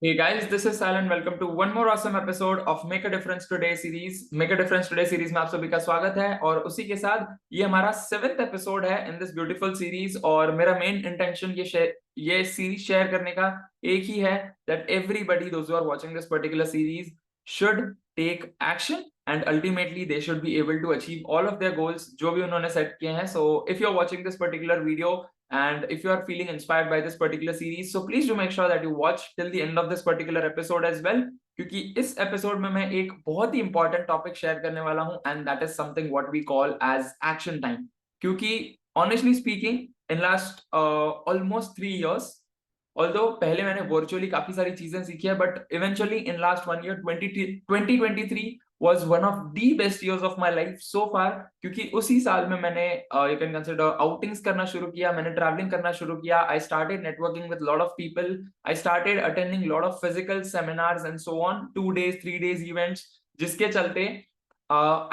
Hey guys, this is Sal and welcome to one more awesome episode of Make a Difference Today series. Make a Difference Today series में आप सभी का स्वागत है और उसी के साथ ये हमारा 7th एपिसोड है इन दिस ब्यूटीफुल सीरीज। और मेरा मेन इंटेंशन ये सीरीज शेयर करने का एक ही है that everybody those who are watching this particular series should take action and ultimately they should be able to achieve all of their goals जो भी उन्होंने सेट किए हैं. So if you are watching this particular video and if you are feeling inspired by this particular series, so please do make sure that you watch till the end of this particular episode as well, क्योंकि इस episode में मैं एक बहुत ही important topic share करने वाला हूं and that is something what we call as action time. क्योंकि honestly speaking in last almost 3 years, although पहले मैंने वर्चुअली काफी सारी चीजें सीखी है, but eventually in last 1 year 2023 was one of the best years of my life so far. क्योंकि उसी साल में मैंने you can consider outings करना शुरू किया, मैंने traveling करना शुरू किया. I started networking with lot of people. I started attending lot of physical seminars and so on, 2 days 3 days events, जिसके चलते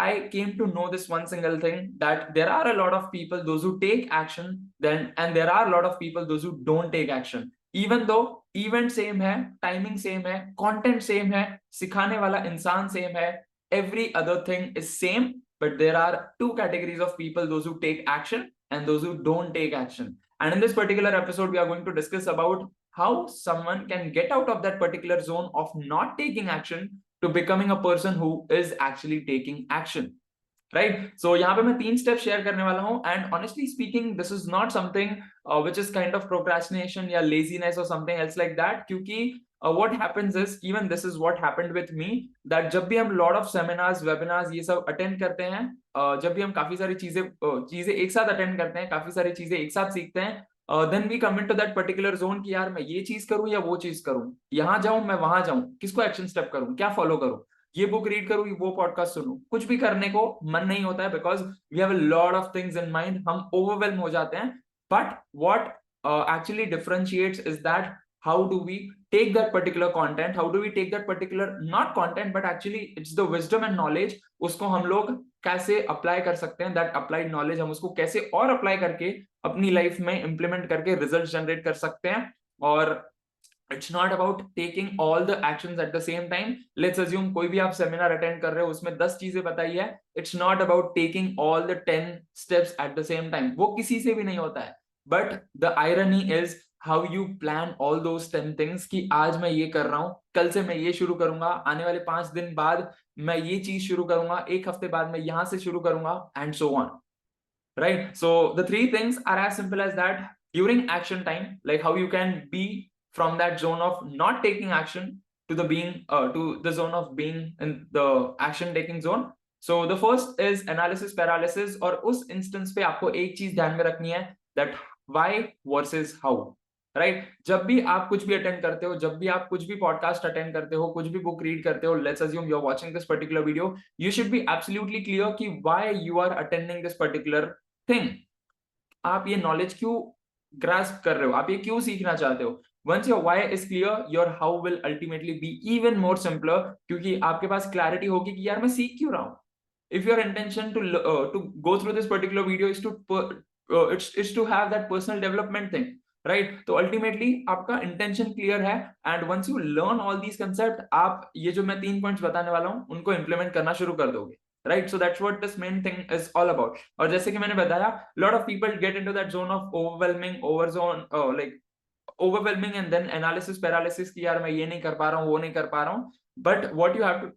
I came to know this one single thing, that there are a lot of people those who take action then and there are a lot of people those who don't take action. Even though event same है, timing same है, content same है, सिखाने वाला इंसान same है, every other thing is same, but there are two categories of people, those who take action and those who don't take action. And in this particular episode we are going to discuss about how someone can get out of that particular zone of not taking action to becoming a person who is actually taking action. Right so यहाँ पे मैं 3 step share करने वाला हूँ and honestly speaking this is not something which is kind of procrastination या laziness और something else like that. क्योंकि what happens is, even this is what happened with me, that जब भी हम lot of seminars webinars ये सब attend करते हैं, जब भी हम काफी सारी चीजें एक साथ attend करते हैं, काफी सारी चीजें एक साथ सीखते हैं, then we come into that particular zone कि यार मैं ये चीज करूं या वो चीज करूं, यहाँ जाऊं मैं वहां जाऊं, किसको एक्शन स्टेप करूं, क्या फॉलो करूं, ये बुक रीड करूं वो पॉडकास्ट सुनूं, कुछ भी करने को मन नहीं होता है because we have a lot of things in mind. हम ओवरवेलम हो जाते हैं. But what actually differentiates is that how do we take that particular content, how do we take that particular not content but actually it's the wisdom and knowledge, उसको हम लोग कैसे apply कर सकते हैं, दैट अप्लाइड नॉलेज हम उसको कैसे और अप्लाई करके अपनी लाइफ में इंप्लीमेंट करके रिजल्ट जनरेट कर सकते हैं. और it's not about taking all the actions at the same time. Let's assume कोई भी आप सेमिनार अटेंड कर रहे हो, उसमें 10 चीजें बताई है. It's not about taking all the 10 steps at the same time. वो किसी से भी नहीं होता है. But the irony is how you plan all those 10 things कि आज मैं ये कर रहा हूँ, कल से मैं ये शुरू करूंगा, आने वाले 5 दिन बाद मैं ये चीज शुरू करूंगा, एक हफ्ते बाद मैं यहाँ से शुरू करूंगा and so on. Right? So the 3 things are as simple as that. During action time, like how you can be from that zone of not taking action to the zone of being in the action taking zone. So the first is analysis paralysis. और उस instance पे आपको एक चीज ध्यान में रखनी है, that why versus how. Right जब भी आप कुछ भी अटेंड करते हो, जब भी आप कुछ भी पॉडकास्ट अटेंड करते हो, कुछ भी बुक रीड करते हो, let's assume you are watching this particular video, you should be absolutely clear कि why you are attending this particular thing. आप ये नॉलेज क्यों ग्रास्प कर रहे हो, आप ये क्यों सीखना चाहते हो. once your why is clear, your how will ultimately be even more simpler, क्योंकि आपके पास क्लैरिटी होगी कि यार मैं सीख क्यों रहा हूं. if your intention to go through this particular video is to have that personal development thing, right, तो ultimately आपका intention clear है. and once you learn all these concepts, आप ये जो मैं 3 points बताने वाला हूं उनको implement करना शुरू कर दोगे. right, so that's what this main thing is all about. और जैसे कि मैंने बताया, lot of people get into that zone of overwhelming and then analysis paralysis कि यार मैं ये नहीं कर पा रहा हूँ, वो नहीं कर पा रहा हूँ. but what you have to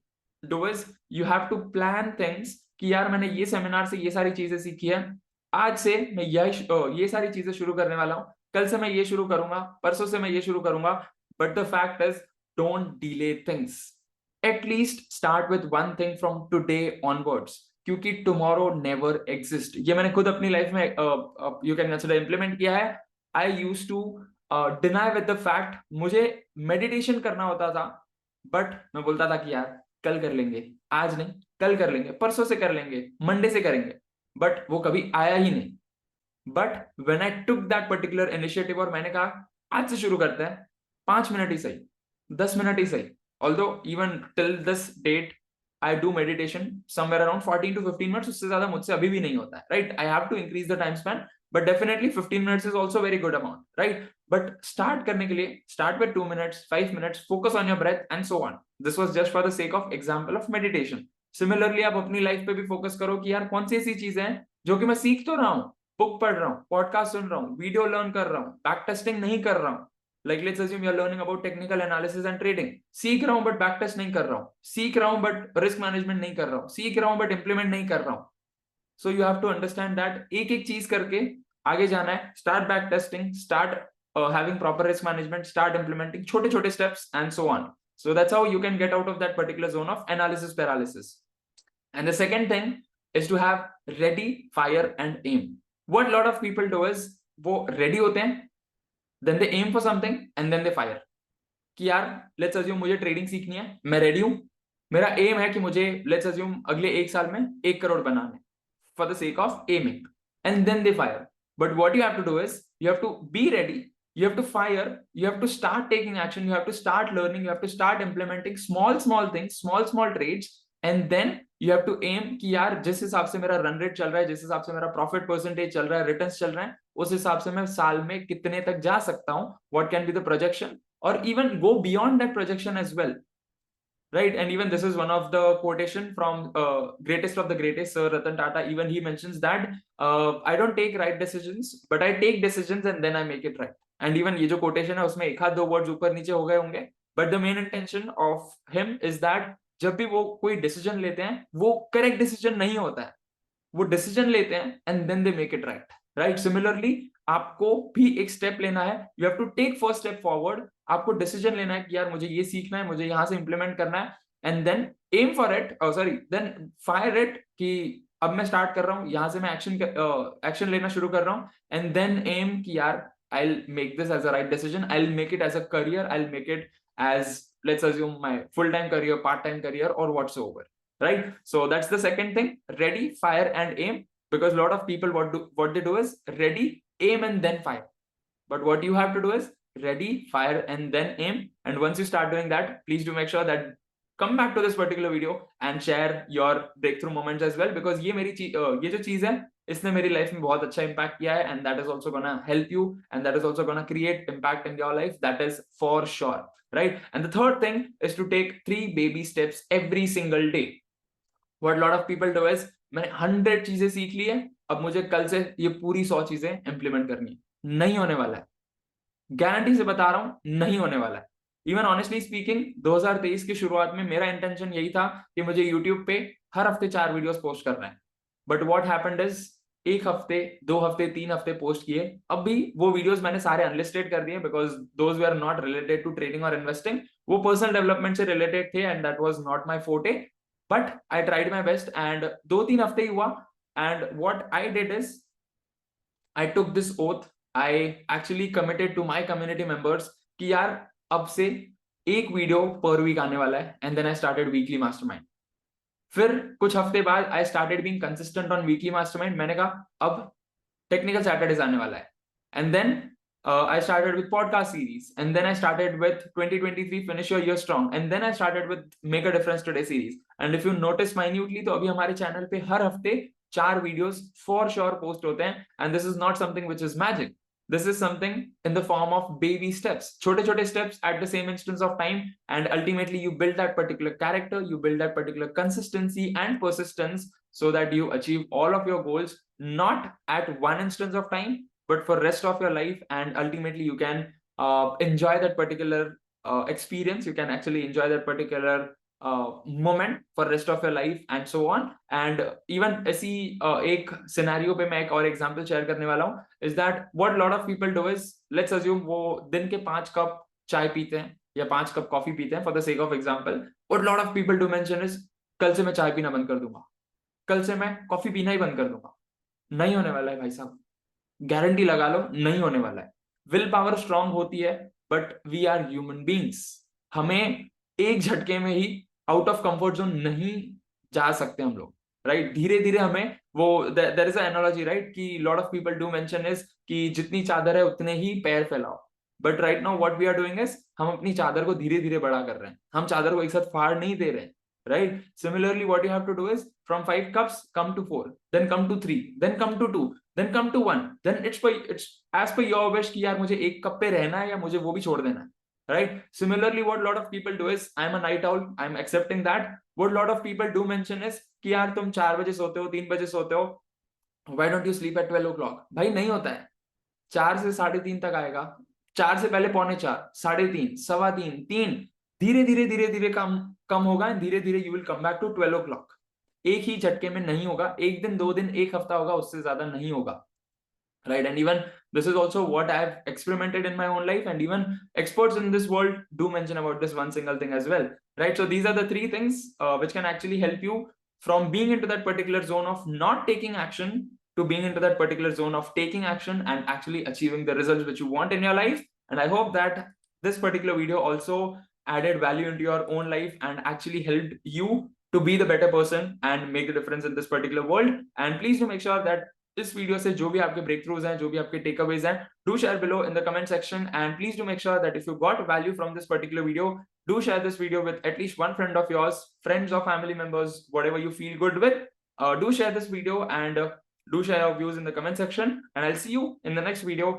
do is you have to plan things कि यार मैंने ये सेमिनार से ये सारी चीजें सीखी है, आज से मैं ये सारी चीजें शुरू करने वाला हूँ, कल से मैं ये शुरू करूंगा, परसों से मैं ये शुरू करूंगा. but the fact is, don't delay things. at least start with one thing from today onwards, क्योंकि tomorrow never exists. ये मैंने खुद अपनी लाइफ में you can consider implement किया है. I used to deny with the fact, मुझे meditation करना होता था, बट मैं बोलता था कि यार कल कर लेंगे, आज नहीं, कल कर लेंगे, परसों से कर लेंगे, मंडे से करेंगे, बट वो कभी आया ही नहीं. But when I took that particular initiative और मैंने कहा आज से शुरू करते हैं, 5 मिनट ही सही, 10 मिनट ही सही, although even till this date I do meditation somewhere around 14 to 15 minutes, उससे ज्यादा मुझसे अभी भी नहीं होता है. Right, I have to increase the time span, but definitely 15 minutes is also very good amount, right? But start करने के लिए start with 2 minutes 5 minutes, focus on your breath and so on. This was just for the sake of example of meditation. Similarly आप अपनी life पे भी focus करो कि यार कौन सी ऐसी चीजें हैं जो कि मैं सीख तो रहा हूँ, बुक पढ़ रहा हूँ, पॉडकास्ट सुन रहा हूँ, वीडियो लर्न कर रहा हूँ, बैक टेस्टिंग नहीं कर रहा हूँ. Like let's assume you are learning about technical analysis and trading. सीख रहा हूँ बट बैक टेस्ट नहीं कर रहा हूँ, सीख रहा हूँ बट रिस्क मैनेजमेंट नहीं कर रहा हूँ, सीख रहा हूँ बट इंप्लीमेंट नहीं कर रहा हूँ. So you have to understand that एक एक चीज करके आगे जाना है. Start back testing, start having proper risk management, start implementing छोटे छोटे steps and so on. So that's how you can get out of that particular zone of analysis paralysis. And the second thing is to have ready, fire and aim. What a lot of people do is वो ready होते हैं, then they aim for something and then they fire. कि यार let's assume मुझे trading सीखनी है, मैं ready हूँ, मेरा aim है कि मुझे let's assume अगले 1 साल में 1 करोड़ बनाने, for the sake of aiming, and then they fire. But what you have to do is you have to be ready, you have to fire, you have to start taking action, you have to start learning, you have to start implementing small things, small trades, and then you have to aim कि यार जिस हिसाब से मेरा run rate चल रहा है, जिस हिसाब से मेरा प्रॉफिट परसेंटेज चल रहा है, रिटर्न्स चल रहे हैं, उस हिसाब से मैं साल में कितने तक जा सकता हूँ, what can be the projection, or even go beyond that projection as well. Right, and even this is one of the quotation from greatest of the greatest, Sir Ratan Tata. Even he mentions that I don't take right decisions, but I take decisions and then I make it right. And even ये जो quotation है उसमें एक आध दो words ऊपर नीचे हो गए होंगे, but the main intention of him is that जब भी वो कोई decision लेते हैं वो correct decision नहीं होता है, वो डिसीजन लेते हैं and then they make it right. Right, similarly आपको भी एक स्टेप लेना है, you have to take first step forward. आपको डिसीजन लेना है कि यार मुझे ये सीखना है, मुझे यहां से इंप्लीमेंट करना है, and then aim for it, sorry then fire it कि अब मैं स्टार्ट कर रहा हूं, यहां से मैं एक्शन लेना शुरू कर रहा हूं, एंड देन एम कि यार I'll make this as a right decision, I'll make it as a career, I'll make it as, let's assume, my full-time career, part-time career, or whatsoever. Right, so that's the second thing, ready, fire and aim. Because a lot of people what they do is ready, aim and then fire. But what you have to do is ready, fire and then aim. And once you start doing that, please do make sure that come back to this particular video and share your breakthrough moments as well, because ये जो चीज है इसने मेरी life में बहुत अच्छा impact किया है, and that is also gonna help you, and that is also gonna create impact in your life, that is for sure. Right, and the third thing is to take 3 baby steps every single day. What a lot of people do is मैंने 100 चीजें सीख ली है, अब मुझे कल से ये पूरी 100 चीजें इंप्लीमेंट करनी है. नहीं होने वाला है, गारंटी से बता रहा हूं, नहीं होने वाला है. इवन ऑनेस्टली स्पीकिंग 2023 की शुरुआत में मेरा इंटेंशन यही था कि मुझे यूट्यूब पे हर हफ्ते 4 वीडियोस पोस्ट करना है. बट व्हाट हैपेंड इज 1 हफ्ते 2 हफ्ते 3 हफ्ते पोस्ट किए, अब भी वो वीडियोस मैंने सारे अनलिस्टेड कर दिए, because those were not related to trading और इन्वेस्टिंग. वो पर्सनल डेवलपमेंट से रिलेटेड थे and that was not my forte. But I tried my best and 2-3 हफ्ते ही हुआ. And what I did is I took this oath, I actually committed to my community members कि यार अब से 1 video पर वीक आने वाला है. And then I started weekly mastermind. फिर कुछ हफ्ते बाद I started being consistent on weekly mastermind. मैंने कहा अब टेक्निकल सैटरडेज आने वाला है. And then I started with podcast series, and then I started with 2023 finish your year strong, and then I started with make a difference today series. And if you notice minutely, तो अभी हमारे channel पे हर हफ्ते 4 videos for sure post होते हैं. And this is not something which is magic. This is something in the form of baby steps, छोटे-छोटे steps at the same instance of time, and ultimately you build that particular character, you build that particular consistency and persistence so that you achieve all of your goals, not at one instance of time, but for rest of your life. And ultimately you can enjoy that particular experience, you can actually enjoy that particular moment for rest of your life and so on. And even ऐसी एक scenario पे मैं एक और example share करने वाला हूँ, is that what a lot of people do is, let's assume वो दिन के 5 कप चाय पीते हैं या 5 कप कॉफी पीते हैं, for the sake of example. What a lot of people do mention is कल से मैं चाय पीना बंद कर दूंगा, कल से मैं कॉफी पीना ही बंद कर दूंगा. नहीं होने वाला है भाई साहब, गारंटी लगा लो, नहीं होने वाला है. विल पावर स्ट्रांग होती है, but we are human beings. हमें एक झटके में ही आउट ऑफ कंफर्ट जोन नहीं जा सकते हम लोग. राइट, धीरे धीरे हमें वो there is a analogy, right, कि lot of people do mention is कि जितनी चादर है उतने ही पैर फैलाओ. But right now what we are doing is हम अपनी चादर को धीरे धीरे बड़ा कर रहे हैं, हम चादर को एक साथ फाड़ नहीं दे रहे हैं. Right, similarly what you have to do is from 5 cups come to 4, then come to 3, then come to 2. then come to one. Then it's as per your wish कि यार मुझे एक कप पे रहना है या मुझे वो भी छोड़ देना है. Right? Similarly, what a lot of people do is, I'm a night owl, I'm accepting that. What a lot of people do mention is कि यार तुम 4 बजे सोते हो, 3 बजे सोते हो, why don't you sleep at 12 o'clock? भाई नहीं होता है. 4 से 3:30 तक आएगा, 4 से पहले 3:45, 3:30, 3:15, 3, धीरे धीरे कम होगा, एंड धीरे धीरे you will come back to 12 o'clock. एक ही झटके में नहीं होगा, एक दिन, 2 दिन, एक हफ्ता होगा, उससे ज्यादा नहीं होगा. Right? And even this is also what I've experimented in my own life, and even experts in this world do mention about this one single thing as well. Right? So these are the 3 things which can actually help you from being into that particular zone of not taking action to being into that particular zone of taking action and actually achieving the results which you want in your life. And I hope that this particular video also added value into your own life and actually helped you to be the better person and make the difference in this particular world. And please do make sure that इस video से जो भी आपके break throughs हैं, जो भी आपके takeaways हैं, do share below in the comment section. And please do make sure that if you got value from this particular video, do share this video with at least one friend of yours, friends और family members, whatever you feel good with. Do share this video and do share your views in the comment section, and I'll see you in the next video.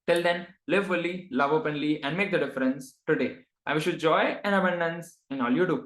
Till then, live fully, love openly, and make the difference today. I wish you joy and abundance in all you do.